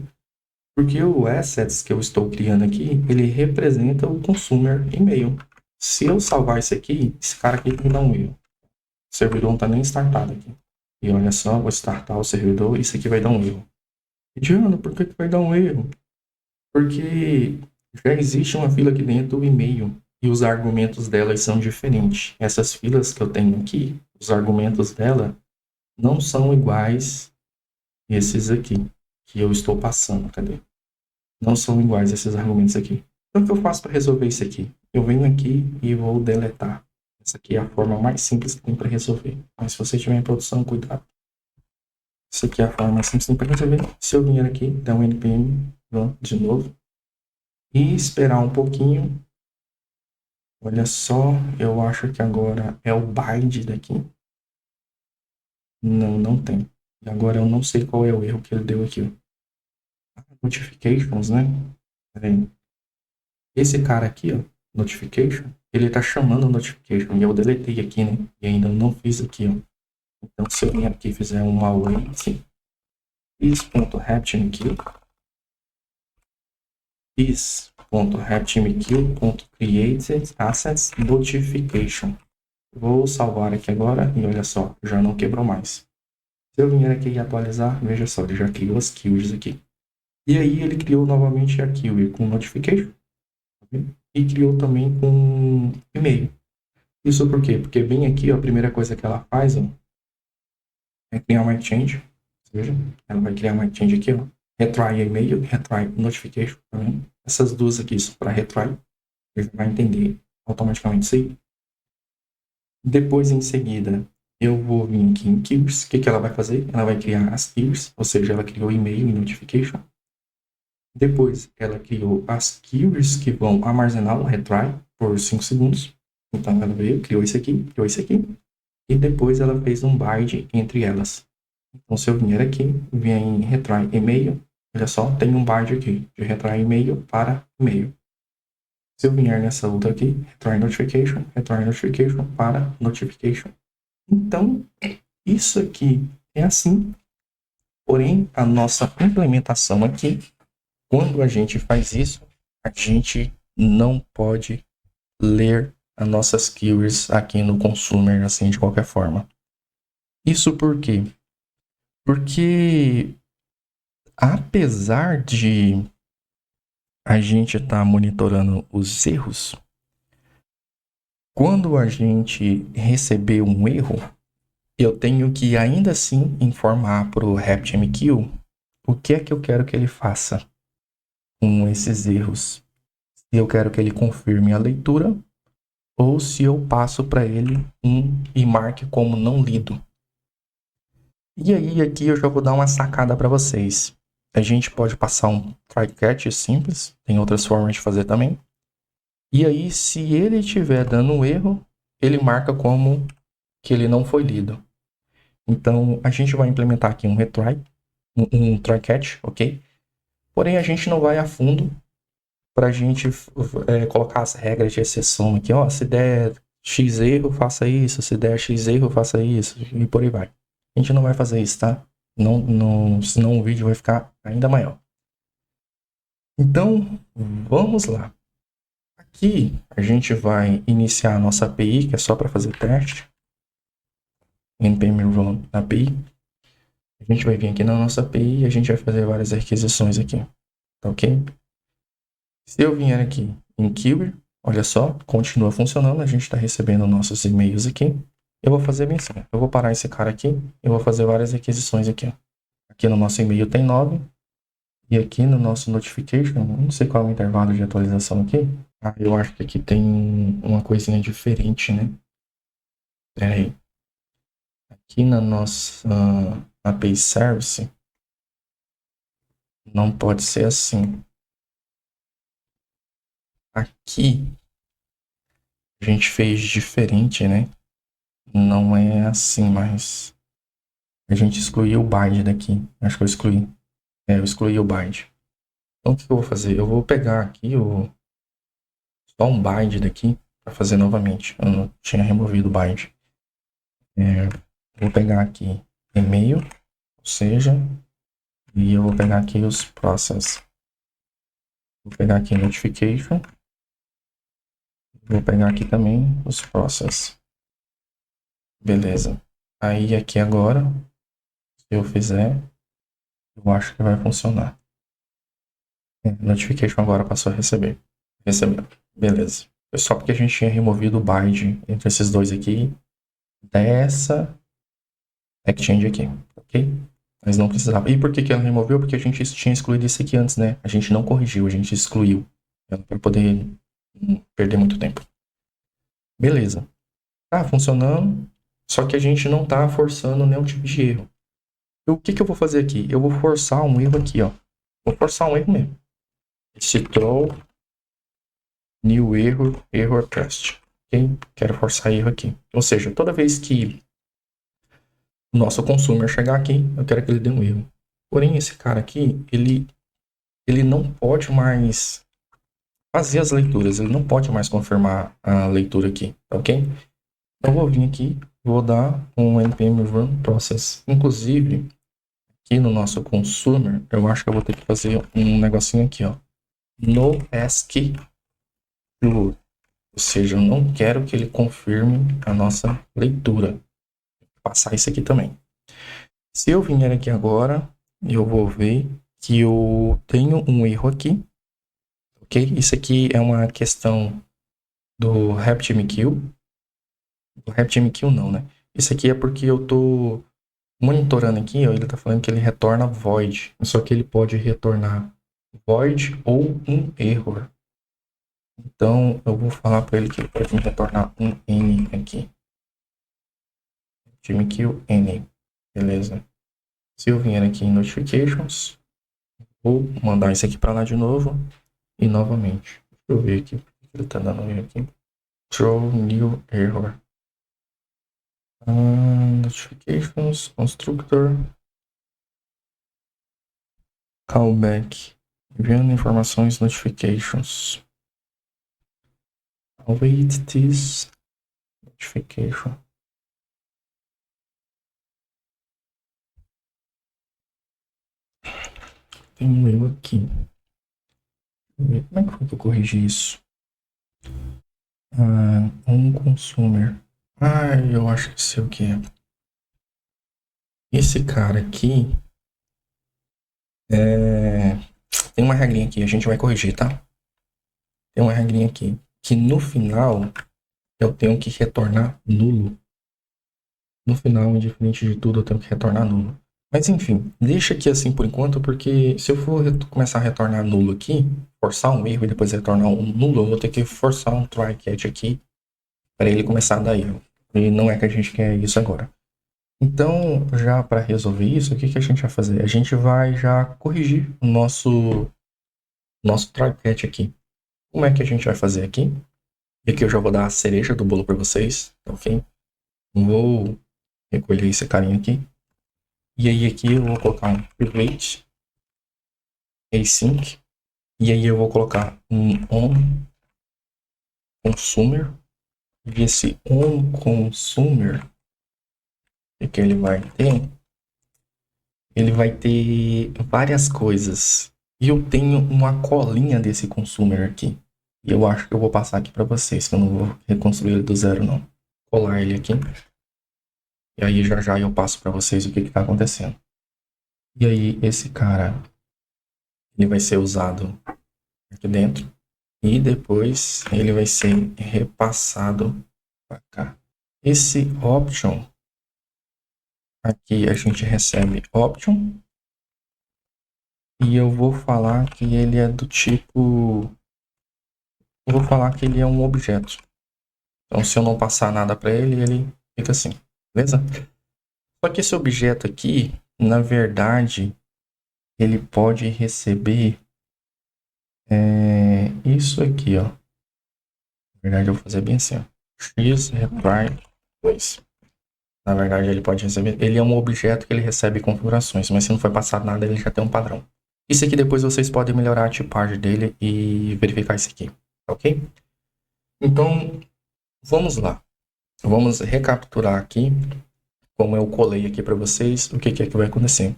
Porque o assets que eu estou criando aqui, ele representa o consumer e-mail. Se eu salvar isso aqui, esse cara aqui me dá um erro. O servidor não está nem startado aqui. E olha só, vou startar o servidor, isso aqui vai dar um erro. E Diana, por que vai dar um erro? Porque já existe uma fila aqui dentro do e-mail e os argumentos delas são diferentes. Essas filas que eu tenho aqui, os argumentos dela não são iguais a esses aqui que eu estou passando. Cadê? Não são iguais esses argumentos aqui. Então, o que eu faço para resolver isso aqui? Eu venho aqui e vou deletar. Essa aqui é a forma mais simples que tem para resolver. Mas se você estiver em produção, cuidado. Essa aqui é a forma mais simples que tem para resolver. Se eu vier aqui, dar um npm de novo e esperar um pouquinho. Olha só, eu acho que agora é o bind daqui. Não, não tem. E agora eu não sei qual é o erro que ele deu aqui. Notifications, né? Peraí. Esse cara aqui, ó, notification, ele tá chamando notification. E eu deletei aqui, né? E ainda não fiz aqui, ó. Então, se eu vir aqui e fizer uma await is.RabbitMQ.createAssets notification. Vou salvar aqui agora e olha só, já não quebrou mais. Se eu vier aqui e atualizar, veja só, ele já criou as keywords aqui. E aí ele criou novamente a keyword com notification e criou também com e-mail. Isso por quê? Porque bem aqui, ó, a primeira coisa que ela faz, ó, é criar uma exchange. Veja, ela vai criar uma exchange aqui, ó. Retry e-mail, retry notification também. Essas duas aqui são para retry. Ele vai entender automaticamente isso aí. Depois, em seguida, eu vou vir aqui em Keywords. O que ela vai fazer? Ela vai criar as keywords, ou seja, ela criou e-mail e notification. Depois, ela criou as keywords que vão armazenar o retry por 5 segundos. Então, ela veio, criou isso aqui, e depois ela fez um bind entre elas. Então, se eu vier aqui, vier em retry e-mail, olha só, tem um bind aqui, de retry e-mail para e-mail. Se eu vier nessa outra aqui, retry notification para notification. Então, isso aqui é assim, porém, a nossa implementação aqui, quando a gente faz isso, a gente não pode ler as nossas keywords aqui no consumer, assim, de qualquer forma. Isso por quê? Porque, apesar de a gente estar monitorando os erros, quando a gente receber um erro, eu tenho que ainda assim informar para o RabbitMQ o que é que eu quero que ele faça com esses erros. Se eu quero que ele confirme a leitura ou se eu passo para ele e marque como não lido. E aí aqui eu já vou dar uma sacada para vocês. A gente pode passar um try catch simples, tem outras formas de fazer também. E aí, se ele estiver dando um erro, ele marca como que ele não foi lido. Então, a gente vai implementar aqui um retry, um try catch, ok? Porém, a gente não vai a fundo para a gente colocar as regras de exceção aqui, ó. Se der X erro, faça isso. Se der X erro, faça isso. E por aí vai. A gente não vai fazer isso, tá? Senão o vídeo vai ficar ainda maior. Então, vamos lá. Aqui a gente vai iniciar a nossa API, que é só para fazer teste. npm run API. A gente vai vir aqui na nossa API e a gente vai fazer várias requisições aqui. Tá ok? Se eu vier aqui em Keyword, olha só, continua funcionando. A gente está recebendo nossos e-mails aqui. Eu vou fazer bem assim. Eu vou parar esse cara aqui. Eu vou fazer várias requisições aqui. Aqui no nosso e-mail tem 9. E aqui no nosso notification, não sei qual é o intervalo de atualização aqui. Ah, eu acho que aqui tem uma coisinha diferente, né? Pera aí. Aqui na nossa API Service, não pode ser assim. Aqui, a gente fez diferente, né? Não é assim, mas a gente excluiu o bind daqui. Acho que eu excluí. Eu excluí o bind. Então, o que eu vou fazer? Eu vou pegar aqui só um bind daqui para fazer novamente. Eu não tinha removido o bind. Vou pegar aqui e-mail, ou seja, e eu vou pegar aqui os process. Vou pegar aqui notification. Vou pegar aqui também os process. Beleza. Aí aqui agora, se eu fizer, eu acho que vai funcionar. Notification agora passou a receber. Recebeu. Beleza. Foi só porque a gente tinha removido o bind entre esses dois aqui dessa exchange aqui, ok? Mas não precisava. E por que ela removeu? Porque a gente tinha excluído isso aqui antes, né? A gente não corrigiu, a gente excluiu. Para poder perder muito tempo. Beleza. Tá funcionando, só que a gente não tá forçando nenhum tipo de erro. O que eu vou fazer aqui? Eu vou forçar um erro aqui, ó. Vou forçar um erro mesmo. Esse throw new error test. Ok? Quero forçar erro aqui. Ou seja, toda vez que o nosso consumer chegar aqui, eu quero que ele dê um erro. Porém, esse cara aqui, ele não pode mais fazer as leituras. Ele não pode mais confirmar a leitura aqui, ok? Então, eu vou vir aqui, vou dar um npm run process. Inclusive, aqui no nosso consumer, eu acho que eu vou ter que fazer um negocinho aqui, ó. No ASCII true. Ou seja, eu não quero que ele confirme a nossa leitura. Vou passar isso aqui também. Se eu vier aqui agora, eu vou ver que eu tenho um erro aqui. Ok? Isso aqui é uma questão do RabbitMQ. Do RabbitMQ não, né? Isso aqui é porque eu tô monitorando aqui, ó, ele tá falando que ele retorna void. Só que ele pode retornar void ou um error. Então, eu vou falar para ele que ele pode me retornar um N aqui. RapidMQ N. Beleza. Se eu vier aqui em Notifications, vou mandar isso aqui para lá de novo. E novamente. Deixa eu ver aqui. Ele tá dando erro aqui. Throw new error. Notifications, constructor. Callback. Enviando informações, notifications. Await this notification. Tem um erro aqui. Como é que eu corrigi isso? Um consumer. Eu acho que sei o que é. Esse cara aqui tem uma regrinha aqui, a gente vai corrigir, tá? Tem uma regrinha aqui, que no final eu tenho que retornar nulo. No final, indiferente de tudo, eu tenho que retornar nulo. Mas enfim, deixa aqui assim por enquanto, porque se eu for começar a retornar nulo aqui, forçar um erro e depois retornar um nulo, eu vou ter que forçar um try catch aqui para ele começar a dar erro. E não é que a gente quer isso agora. Então, já para resolver isso, o que a gente vai fazer? A gente vai já corrigir o nosso try catch aqui. Como é que a gente vai fazer aqui? E aqui eu já vou dar a cereja do bolo para vocês, ok? Vou recolher esse carinha aqui. E aí aqui eu vou colocar um private async. E aí eu vou colocar um on consumer. E esse on consumer, o que ele vai ter? Ele vai ter várias coisas. E eu tenho uma colinha desse consumer aqui. E eu acho que eu vou passar aqui para vocês, que eu não vou reconstruir ele do zero não. Colar ele aqui. E aí já eu passo para vocês o que está acontecendo. E aí esse cara, ele vai ser usado aqui dentro. E depois ele vai ser repassado para cá. Esse option, aqui a gente recebe option. E eu vou falar que ele é do tipo... Eu vou falar que ele é um objeto. Então se eu não passar nada para ele, ele fica assim. Beleza? Só que esse objeto aqui, na verdade, ele pode receber isso aqui, ó. Na verdade, eu vou fazer bem assim, ó. X retry 2. Na verdade, ele pode receber... Ele é um objeto que ele recebe configurações, mas se não foi passado nada, ele já tem um padrão. Isso aqui depois vocês podem melhorar a tipagem dele e verificar isso aqui, ok? Então, vamos lá. Vamos recapturar aqui, como eu colei aqui para vocês, o que é que vai acontecer.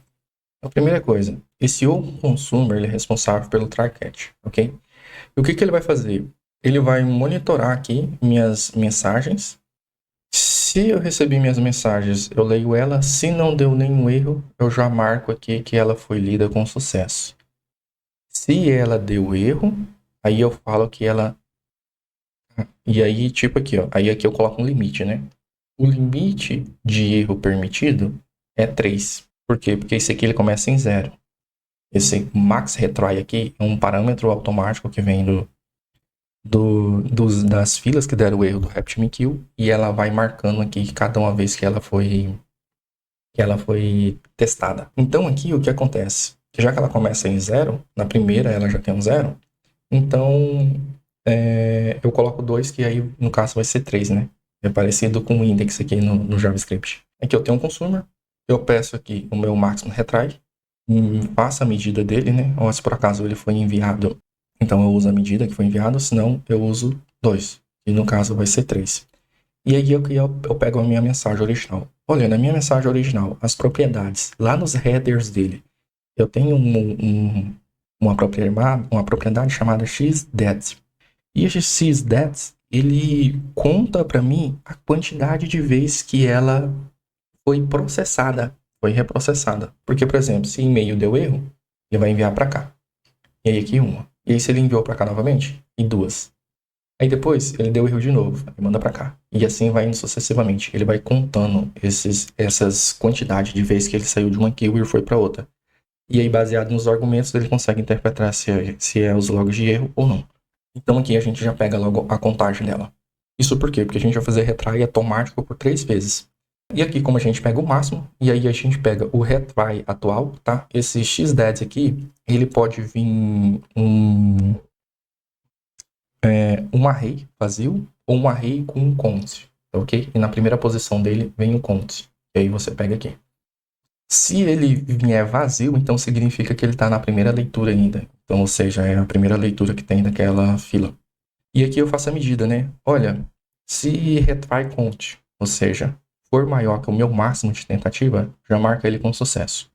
A primeira coisa, esse onConsumer ele é responsável pelo try catch, ok? E o que ele vai fazer? Ele vai monitorar aqui minhas mensagens. Se eu recebi minhas mensagens, eu leio ela. Se não deu nenhum erro, eu já marco aqui que ela foi lida com sucesso. Se ela deu erro, aí eu falo que ela... E aí, tipo aqui, ó. Aí aqui eu coloco um limite, né? O limite de erro permitido é 3. Por quê? Porque esse aqui ele começa em 0. Esse max retry aqui é um parâmetro automático que vem das filas que deram o erro do RapidMQ, e ela vai marcando aqui cada uma vez que ela foi testada. Então aqui o que acontece? Já que ela começa em 0, na primeira ela já tem um 0, então eu coloco 2, que aí no caso vai ser 3, né? É parecido com o index aqui no JavaScript. Aqui eu tenho um consumer, eu peço aqui o meu máximo retry, faço a medida dele, né? Ou se por acaso ele foi enviado, então eu uso a medida que foi enviada, senão eu uso 2, e no caso vai ser 3. E aí eu pego a minha mensagem original. Olha, na minha mensagem original, as propriedades, lá nos headers dele, eu tenho uma propriedade chamada xDet. E esse xDet, ele conta para mim a quantidade de vezes que ela foi processada, foi reprocessada. Porque, por exemplo, se e-mail deu erro, ele vai enviar para cá. E aí aqui uma. E aí se ele enviou para cá novamente, e 2. Aí depois ele deu erro de novo, e manda para cá. E assim vai indo sucessivamente. Ele vai contando essas quantidades de vezes que ele saiu de uma queue e foi para outra. E aí, baseado nos argumentos, ele consegue interpretar se é os logs de erro ou não. Então aqui a gente já pega logo a contagem dela. Isso por quê? Porque a gente vai fazer retry automático por 3 vezes. E aqui, como a gente pega o máximo, e aí a gente pega o retry atual, tá? Esse xDED aqui, ele pode vir um array vazio ou um array com um count, ok? E na primeira posição dele vem o count. E aí você pega aqui. Se ele vier vazio, então significa que ele está na primeira leitura ainda. Então, ou seja, é a primeira leitura que tem daquela fila. E aqui eu faço a medida, né? Olha, se retry count, ou seja, for maior que o meu máximo de tentativa, já marca ele com sucesso.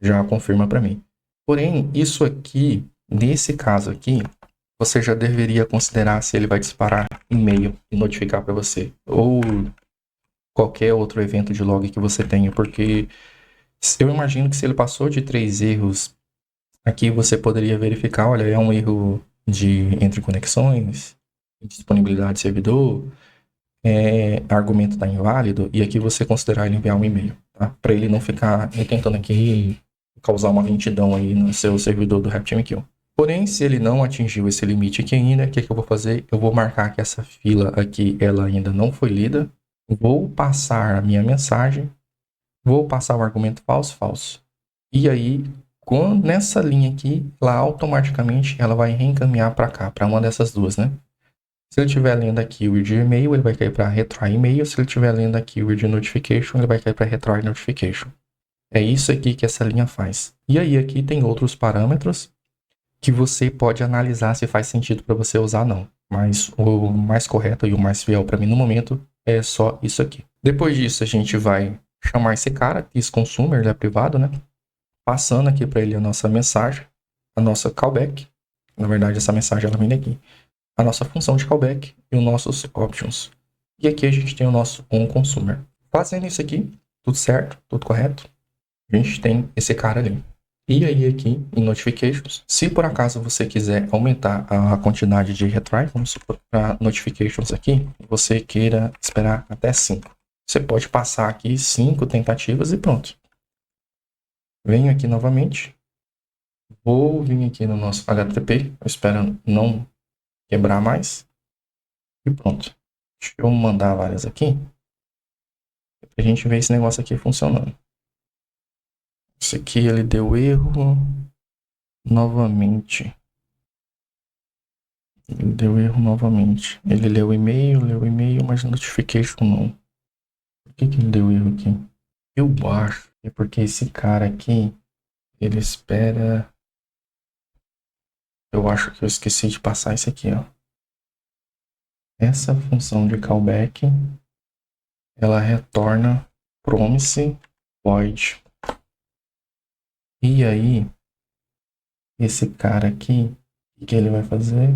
Já confirma para mim. Porém, isso aqui, nesse caso aqui, você já deveria considerar se ele vai disparar e-mail e notificar para você. Ou qualquer outro evento de log que você tenha, porque eu imagino que se ele passou de 3 erros, aqui você poderia verificar, olha, é um erro entre conexões, disponibilidade de servidor, argumento está inválido, e aqui você considerar ele enviar um e-mail, tá? Para ele não ficar tentando aqui causar uma lentidão aí no seu servidor do RabbitMQ. Porém, se ele não atingiu esse limite aqui ainda, o que eu vou fazer? Eu vou marcar que essa fila aqui, ela ainda não foi lida, vou passar a minha mensagem, vou passar o argumento falso. E aí, nessa linha aqui, ela automaticamente ela vai reencaminhar para cá, para uma dessas duas, né? Se ele estiver lendo aqui o de e-mail, ele vai cair para retry e-mail. Se ele estiver lendo aqui o de notification, ele vai cair para retry notification. É isso aqui que essa linha faz. E aí, aqui tem outros parâmetros que você pode analisar se faz sentido para você usar ou não. Mas o mais correto e o mais fiel para mim no momento é só isso aqui. Depois disso, a gente vai chamar esse cara, esse consumer, ele é privado, né? Passando aqui para ele a nossa mensagem, a nossa callback. Na verdade, essa mensagem ela vem daqui. A nossa função de callback e os nossos options. E aqui a gente tem o nosso onConsumer. Fazendo isso aqui, tudo certo, tudo correto, a gente tem esse cara ali. E aí aqui em Notifications, se por acaso você quiser aumentar a quantidade de retry, vamos supor para Notifications aqui, você queira esperar até 5. Você pode passar aqui 5 tentativas e pronto. Venho aqui novamente. Vou vir aqui no nosso HTTP, eu espero não quebrar mais. E pronto. Deixa eu mandar várias aqui. Pra gente ver esse negócio aqui funcionando. Esse aqui ele deu erro. Novamente. Ele deu erro novamente. Ele leu o e-mail, mas notification não. Por que ele deu erro aqui? Eu acho que é porque esse cara aqui, ele espera... Eu acho que eu esqueci de passar isso aqui, ó. Essa função de callback, ela retorna promise void. E aí, esse cara aqui, o que ele vai fazer?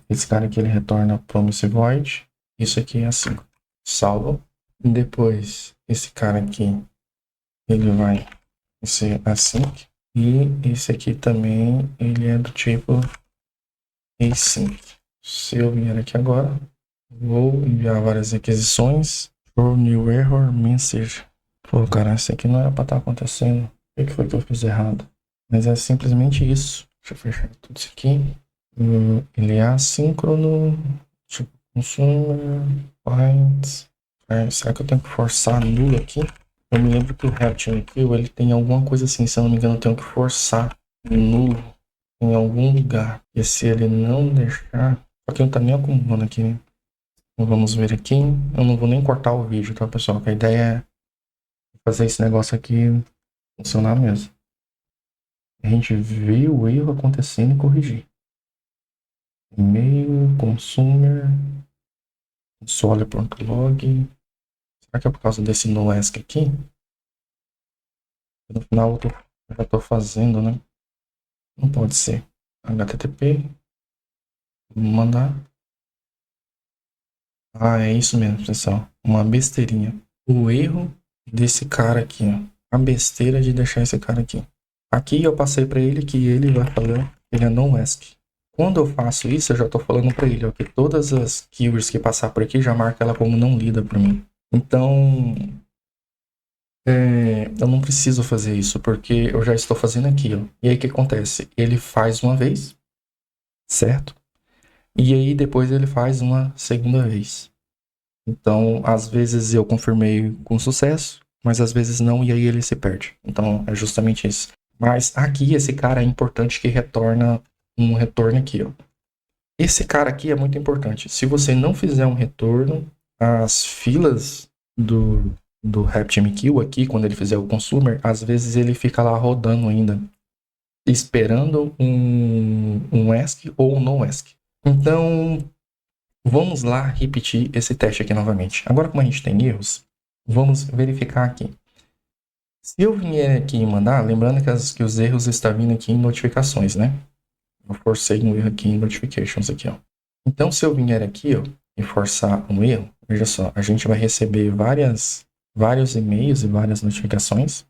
Esse cara aqui, ele retorna promise void. Isso aqui é assim. Salvo. Depois, esse cara aqui, ele vai ser async. E esse aqui também, ele é do tipo async. Se eu vier aqui agora, vou enviar várias requisições. For new error message. Pô, cara, isso aqui não era pra estar acontecendo. O que foi que eu fiz errado? Mas é simplesmente isso. Deixa eu fechar tudo isso aqui. Ele é assíncrono. Tipo, consumer, finds. Será que eu tenho que forçar nulo aqui? Eu me lembro que o RabbitMQ, ele tem alguma coisa assim, se eu não me engano, eu tenho que forçar nulo em algum lugar. E se ele não deixar... Só que não tá nem acumulando aqui, né? Então vamos ver aqui. Eu não vou nem cortar o vídeo, tá, pessoal? Que a ideia é fazer esse negócio aqui funcionar mesmo. A gente viu o erro acontecendo e corrigir. E-mail, consumer, console.log. Será que é por causa desse noask aqui? No final eu já estou fazendo, né? Não pode ser. HTTP. Vamos mandar. Ah, é isso mesmo, pessoal. Uma besteirinha. O erro desse cara aqui, ó. A besteira de deixar esse cara aqui. Aqui eu passei para ele que ele vai falar, ele é noask. Quando eu faço isso, eu já estou falando para ele, ó, que todas as keywords que passar por aqui já marca ela como não lida para mim. Então, eu não preciso fazer isso, porque eu já estou fazendo aqui, ó. E aí o que acontece? Ele faz uma vez, certo? E aí depois ele faz uma segunda vez. Então, às vezes eu confirmei com sucesso, mas às vezes não, e aí ele se perde. Então, é justamente isso. Mas aqui, esse cara é importante que retorna um retorno aqui, ó. Esse cara aqui é muito importante. Se você não fizer um retorno, as filas do RabbitMQ aqui, quando ele fizer o consumer, às vezes ele fica lá rodando ainda, esperando um ASCII ou um NoASCII. Então, vamos lá repetir esse teste aqui novamente. Agora, como a gente tem erros, vamos verificar aqui. Se eu vier aqui e mandar, lembrando que os erros estão vindo aqui em notificações, né? Eu forcei um erro aqui em notifications aqui, ó. Então, se eu vier aqui, ó, e forçar um erro, veja só, a gente vai receber vários e-mails e várias notificações.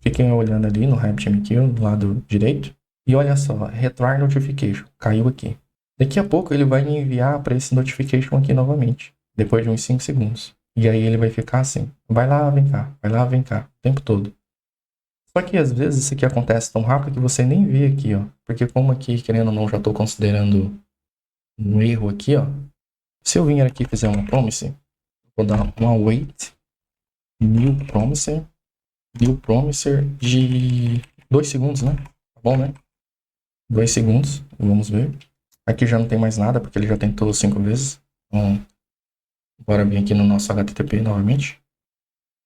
Fiquem olhando ali no RabbitMQ, do lado direito. E olha só, retry notification, caiu aqui. Daqui a pouco ele vai me enviar para esse notification aqui novamente, depois de uns 5 segundos. E aí ele vai ficar assim, vai lá, vem cá, o tempo todo. Só que às vezes isso aqui acontece tão rápido que você nem vê aqui, ó. Porque como aqui, querendo ou não, já estou considerando um erro aqui, ó. Se eu vir aqui e fizer uma promise, vou dar uma await new promiser de 2 segundos, né? Tá bom, né? 2 segundos, vamos ver. Aqui já não tem mais nada, porque ele já tentou 5 vezes. Então, bora vir aqui no nosso HTTP novamente.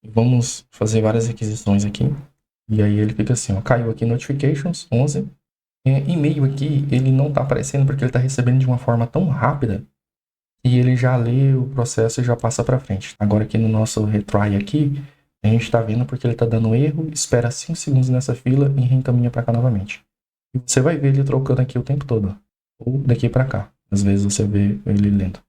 E vamos fazer várias requisições aqui. E aí ele fica assim, ó, caiu aqui notifications, 11. E-mail aqui, ele não tá aparecendo porque ele tá recebendo de uma forma tão rápida que ele já lê o processo e já passa para frente. Agora aqui no nosso retry aqui, a gente tá vendo porque ele tá dando erro, espera 5 segundos nessa fila e reencaminha para cá novamente. E você vai ver ele trocando aqui o tempo todo, ou daqui para cá. Às vezes você vê ele lendo.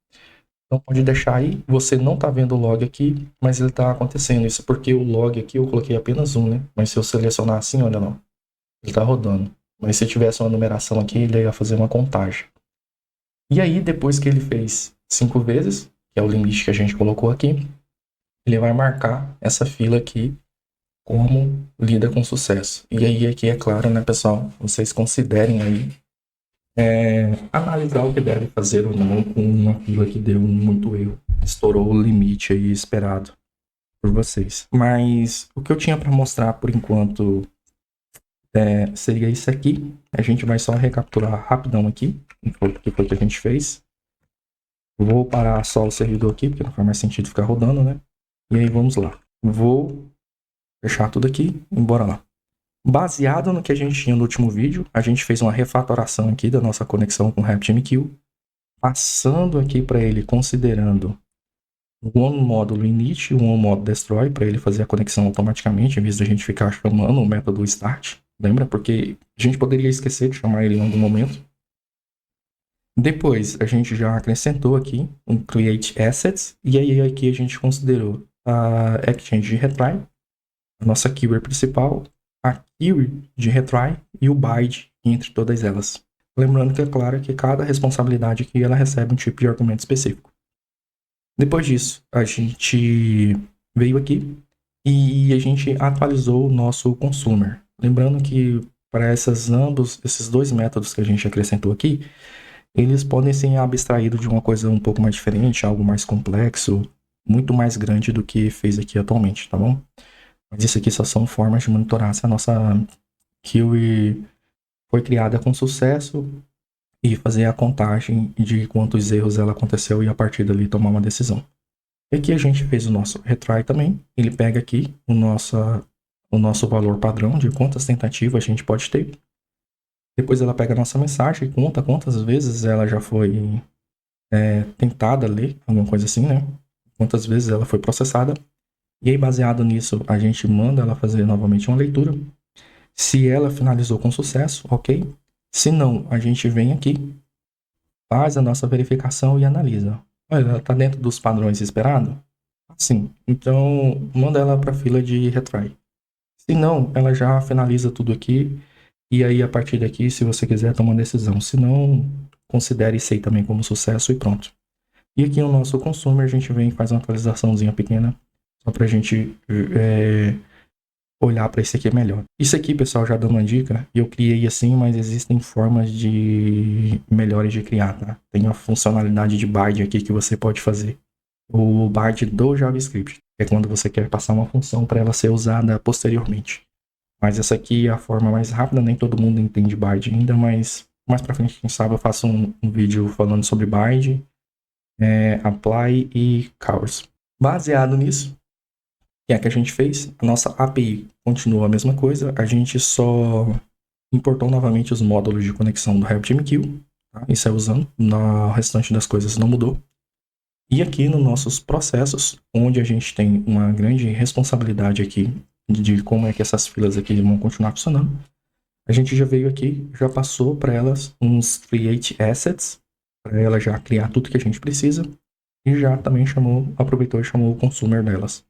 Então pode deixar aí, você não tá vendo o log aqui, mas ele tá acontecendo. Isso porque o log aqui eu coloquei apenas um, né? Mas se eu selecionar assim, olha lá, ele tá rodando. Mas se tivesse uma numeração aqui, ele ia fazer uma contagem. E aí, depois que ele fez 5 vezes, que é o limite que a gente colocou aqui, ele vai marcar essa fila aqui como lida com sucesso. E aí aqui é claro, né, pessoal, vocês considerem aí analisar o que deve fazer ou não com uma fila que deu muito erro, estourou o limite aí esperado por vocês. Mas o que eu tinha para mostrar por enquanto seria isso aqui. A gente vai só recapturar rapidão aqui o que foi que a gente fez. Vou parar só o servidor aqui, porque não faz mais sentido ficar rodando, né? E aí vamos lá. Vou fechar tudo aqui e bora lá. Baseado no que a gente tinha no último vídeo, a gente fez uma refatoração aqui da nossa conexão com o RabbitMQ, passando aqui para ele, considerando o OnMódulo init e o OnMódulo destroy, para ele fazer a conexão automaticamente, em vez de a gente ficar chamando o método start. Lembra? Porque a gente poderia esquecer de chamar ele em algum momento. Depois, a gente já acrescentou aqui um create assets, e aí aqui a gente considerou a exchange de retry, a nossa keyword principal, a keyword de retry e o byte entre todas elas. Lembrando que é claro que cada responsabilidade aqui ela recebe um tipo de argumento específico. Depois disso, a gente veio aqui e a gente atualizou o nosso consumer. Lembrando que para esses dois métodos que a gente acrescentou aqui, eles podem ser abstraídos de uma coisa um pouco mais diferente, algo mais complexo, muito mais grande do que fez aqui atualmente, tá bom? Mas isso aqui só são formas de monitorar se a nossa query foi criada com sucesso e fazer a contagem de quantos erros ela aconteceu e a partir dali tomar uma decisão. E aqui a gente fez o nosso retry também. Ele pega aqui o nosso valor padrão de quantas tentativas a gente pode ter. Depois ela pega a nossa mensagem e conta quantas vezes ela já foi tentada ler, alguma coisa assim, né? Quantas vezes ela foi processada. E aí, baseado nisso, a gente manda ela fazer novamente uma leitura. Se ela finalizou com sucesso, ok. Se não, a gente vem aqui, faz a nossa verificação e analisa. Olha, ela está dentro dos padrões esperados? Sim. Então, manda ela para a fila de retry. Se não, ela já finaliza tudo aqui. E aí, a partir daqui, se você quiser tomar uma decisão. Se não, considere isso aí também como sucesso e pronto. E aqui no nosso consumer, a gente vem e faz uma atualizaçãozinha pequena. Só para a gente olhar para esse aqui melhor. Isso aqui, pessoal, já dando uma dica. Eu criei assim, mas existem formas de melhores de criar, tá? Tem a funcionalidade de bind aqui que você pode fazer. o BARD do JavaScript, que é quando você quer passar uma função para ela ser usada posteriormente. Mas essa aqui é a forma mais rápida, nem todo mundo entende BARD ainda, mas mais para frente, quem sabe, eu faço um vídeo falando sobre BARD, Apply e Cowers. Baseado nisso, que é que a gente fez, a nossa API continua a mesma coisa, a gente só importou novamente os módulos de conexão do RabbitMQ, tá? Isso é usando, no restante das coisas não mudou. E aqui nos nossos processos, onde a gente tem uma grande responsabilidade aqui de como é que essas filas aqui vão continuar funcionando, a gente já veio aqui, já passou para elas uns create assets, para ela já criar tudo que a gente precisa, e já também aproveitou e chamou o consumer delas.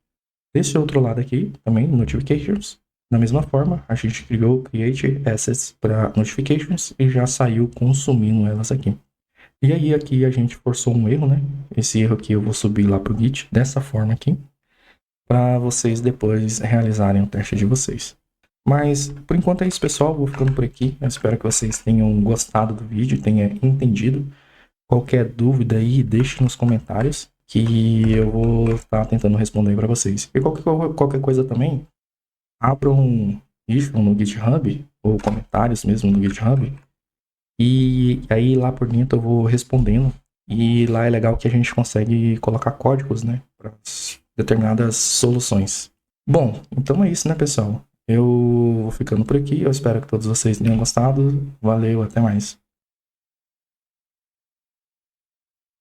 Desse outro lado aqui, também, notifications, da mesma forma, a gente criou create assets para notifications e já saiu consumindo elas aqui. E aí aqui a gente forçou um erro, né? Esse erro aqui eu vou subir lá pro Git dessa forma aqui, para vocês depois realizarem o teste de vocês. Mas por enquanto é isso, pessoal. Vou ficando por aqui. Eu espero que vocês tenham gostado do vídeo, tenham entendido. Qualquer dúvida aí, deixe nos comentários que eu vou estar tentando responder para vocês. E qualquer coisa também, abram um issue no GitHub, ou comentários mesmo no GitHub, e aí lá por dentro eu vou respondendo. E lá é legal que a gente consegue colocar códigos, né, para determinadas soluções. Bom, então é isso, né, pessoal? Eu vou ficando por aqui. Eu espero que todos vocês tenham gostado. Valeu, até mais.